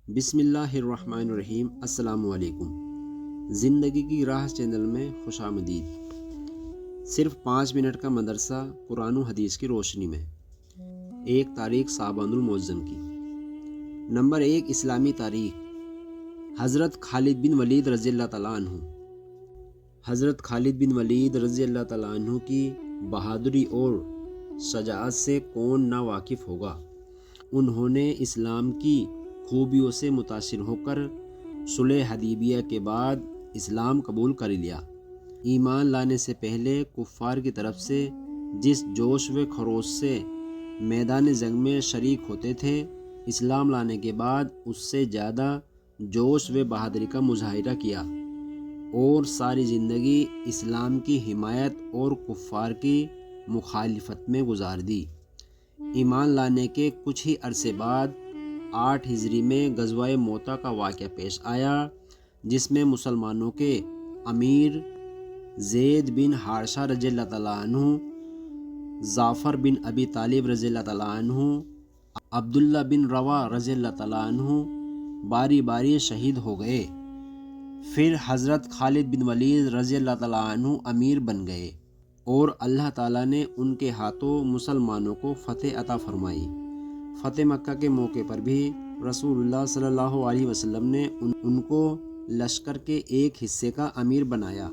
بسم اللہ الرحمن الرحیم۔ السلام علیکم۔ زندگی کی راہ چینل میں خوش آمدید۔ صرف 5 منٹ کا مدرسہ قرآن و حدیث کی روشنی میں۔ 1 تاریخ صابان المعظم کی۔ نمبر 1، اسلامی تاریخ۔ حضرت خالد بن ولید رضی اللہ تعالیٰ عنہ۔ حضرت خالد بن ولید رضی اللہ تعالیٰ عنہ کی بہادری اور شجاعت سے کون نا واقف ہوگا۔ انہوں نے اسلام کی خوبیوں سے متاثر ہو کر صلح حدیبیہ کے بعد اسلام قبول کر لیا۔ ایمان لانے سے پہلے کفار کی طرف سے جس جوش و خروش سے میدان جنگ میں شریک ہوتے تھے، اسلام لانے کے بعد اس سے زیادہ جوش و بہادری کا مظاہرہ کیا اور ساری زندگی اسلام کی حمایت اور کفار کی مخالفت میں گزار دی۔ ایمان لانے کے کچھ ہی عرصے بعد 8 ہجری میں غزوہ موتا کا واقعہ پیش آیا، جس میں مسلمانوں کے امیر زید بن حارثہ رضی اللہ تعالیٰ عنہ، جعفر بن ابی طالب رضی اللہ تعالیٰ عنہ، عبداللہ بن روا رضی اللہ تعالیٰ عنہ باری باری شہید ہو گئے۔ پھر حضرت خالد بن ولید رضی اللہ تعالیٰ عنہ امیر بن گئے اور اللہ تعالیٰ نے ان کے ہاتھوں مسلمانوں کو فتح عطا فرمائی۔ فتح مکہ کے موقع پر بھی رسول اللہ صلی اللہ علیہ وسلم نے ان کو لشکر کے ایک حصے کا امیر بنایا۔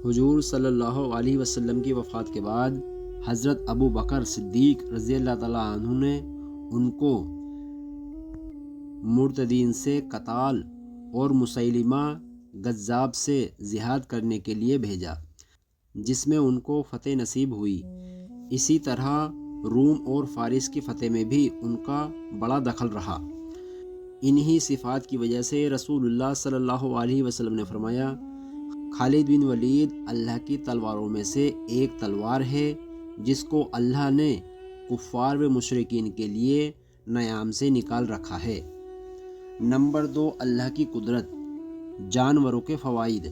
حضور صلی اللہ علیہ وسلم کی وفات کے بعد حضرت ابو بکر صدیق رضی اللہ تعالیٰ عنہ نے ان کو مرتدین سے قتال اور مسیلمہ کذاب سے جہاد کرنے کے لیے بھیجا، جس میں ان کو فتح نصیب ہوئی۔ اسی طرح روم اور فارس کی فتح میں بھی ان کا بڑا دخل رہا۔ انہی صفات کی وجہ سے رسول اللہ صلی اللہ علیہ وسلم نے فرمایا، خالد بن ولید اللہ کی تلواروں میں سے ایک تلوار ہے جس کو اللہ نے کفار و مشرکین کے لیے نیام سے نکال رکھا ہے۔ نمبر 2، اللہ کی قدرت، جانوروں کے فوائد۔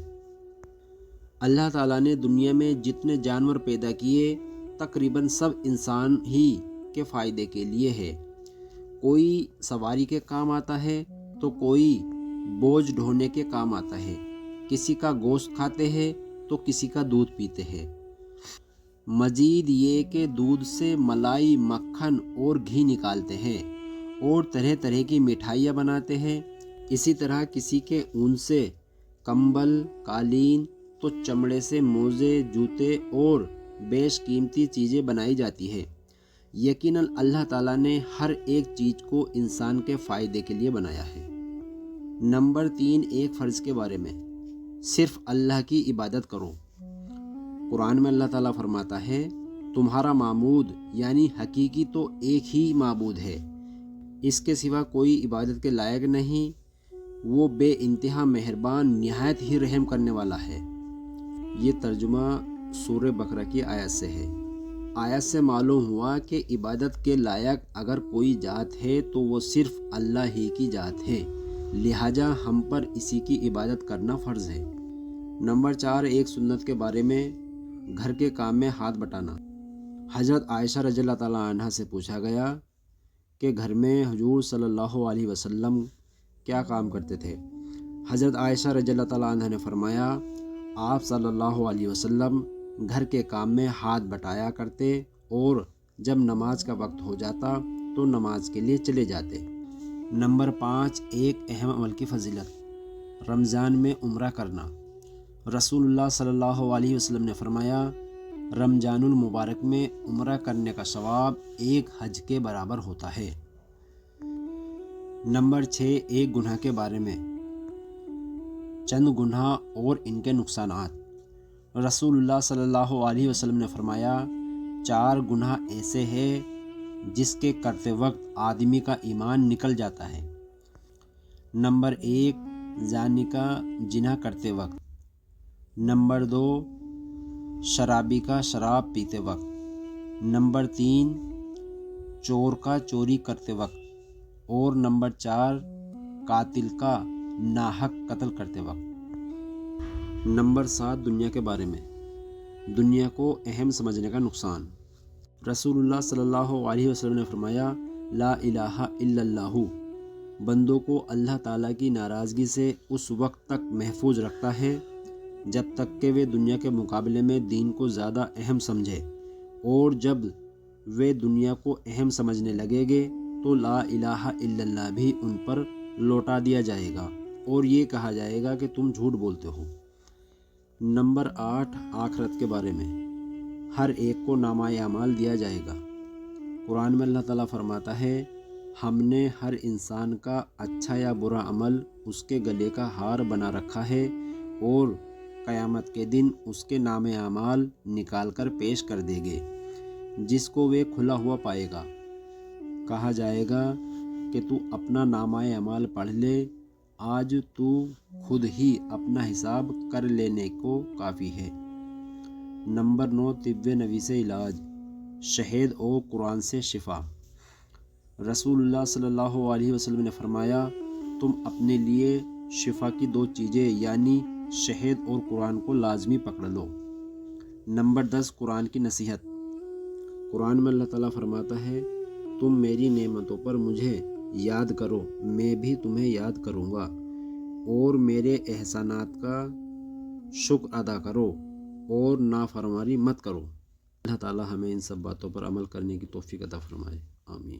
اللہ تعالیٰ نے دنیا میں جتنے جانور پیدا کیے تقریباً سب انسان ہی کے فائدے کے لیے ہے۔ کوئی سواری کے کام آتا ہے تو کوئی بوجھ ڈھونے کے کام آتا ہے، کسی کا گوشت کھاتے ہیں تو کسی کا دودھ پیتے ہیں۔ مزید یہ کہ دودھ سے ملائی، مکھن اور گھی نکالتے ہیں اور طرح طرح کی مٹھائیاں بناتے ہیں۔ اسی طرح کسی کے اون سے کمبل، قالین تو چمڑے سے موزے، جوتے اور بیش قیمتی چیزیں بنائی جاتی ہیں۔ یقیناً اللہ تعالیٰ نے ہر ایک چیز کو انسان کے فائدے کے لیے بنایا ہے۔ نمبر 3، ایک فرض کے بارے میں، صرف اللہ کی عبادت کرو۔ قرآن میں اللہ تعالیٰ فرماتا ہے، تمہارا معبود یعنی حقیقی تو ایک ہی معبود ہے، اس کے سوا کوئی عبادت کے لائق نہیں، وہ بے انتہا مہربان، نہایت ہی رحم کرنے والا ہے۔ یہ ترجمہ سورہ بقرہ کی آیت سے ہے۔ آیت سے معلوم ہوا کہ عبادت کے لائق اگر کوئی ذات ہے تو وہ صرف اللہ ہی کی ذات ہے، لہٰذا ہم پر اسی کی عبادت کرنا فرض ہے۔ نمبر 4، ایک سنت کے بارے میں، گھر کے کام میں ہاتھ بٹانا۔ حضرت عائشہ رضی اللہ تعالیٰ عنہ سے پوچھا گیا کہ گھر میں حضور صلی اللہ علیہ وسلم کیا کام کرتے تھے۔ حضرت عائشہ رضی اللہ تعالیٰ عنہ نے فرمایا، آپ صلی اللہ علیہ وسلم گھر کے کام میں ہاتھ بٹایا کرتے اور جب نماز کا وقت ہو جاتا تو نماز کے لیے چلے جاتے۔ نمبر 5، ایک اہم عمل کی فضیلت، رمضان میں عمرہ کرنا۔ رسول اللہ صلی اللہ علیہ وسلم نے فرمایا، رمضان المبارک میں عمرہ کرنے کا ثواب ایک حج کے برابر ہوتا ہے۔ نمبر 6، ایک گناہ کے بارے میں، چند گناہ اور ان کے نقصانات۔ رسول اللہ صلی اللہ علیہ وسلم نے فرمایا، 4 گناہ ایسے ہیں جس کے کرتے وقت آدمی کا ایمان نکل جاتا ہے۔ نمبر 1، زانی کا زنا کرتے وقت۔ نمبر 2، شرابی کا شراب پیتے وقت۔ نمبر 3، چور کا چوری کرتے وقت۔ اور نمبر 4، قاتل کا ناحق قتل کرتے وقت۔ نمبر 7، دنیا کے بارے میں، دنیا کو اہم سمجھنے کا نقصان۔ رسول اللہ صلی اللہ علیہ وسلم نے فرمایا، لا الہ الا اللہ، بندوں کو اللہ تعالیٰ کی ناراضگی سے اس وقت تک محفوظ رکھتا ہے جب تک کہ وہ دنیا کے مقابلے میں دین کو زیادہ اہم سمجھے، اور جب وہ دنیا کو اہم سمجھنے لگے گے تو لا الہ الا اللہ بھی ان پر لوٹا دیا جائے گا اور یہ کہا جائے گا کہ تم جھوٹ بولتے ہو۔ نمبر 8، آخرت کے بارے میں۔ ہر ایک کو نامہ اعمال دیا جائے گا۔ قرآن میں اللہ تعالیٰ فرماتا ہے، ہم نے ہر انسان کا اچھا یا برا عمل اس کے گلے کا ہار بنا رکھا ہے اور قیامت کے دن اس کے نامہ اعمال نکال کر پیش کر دیں گے، جس کو وہ کھلا ہوا پائے گا۔ کہا جائے گا کہ تو اپنا نامہ اعمال پڑھ لے، آج تو خود ہی اپنا حساب کر لینے کو کافی ہے۔ نمبر 9، طب نبی سے علاج، شہد اور قرآن سے شفا۔ رسول اللہ صلی اللہ علیہ وسلم نے فرمایا، تم اپنے لیے شفا کی 2 چیزیں یعنی شہد اور قرآن کو لازمی پکڑ لو۔ نمبر 10، قرآن کی نصیحت۔ قرآن میں اللہ تعالیٰ فرماتا ہے، تم میری نعمتوں پر مجھے یاد کرو، میں بھی تمہیں یاد کروں گا، اور میرے احسانات کا شکر ادا کرو اور نافرمانی مت کرو۔ اللہ تعالیٰ ہمیں ان سب باتوں پر عمل کرنے کی توفیق عطا فرمائے، آمین۔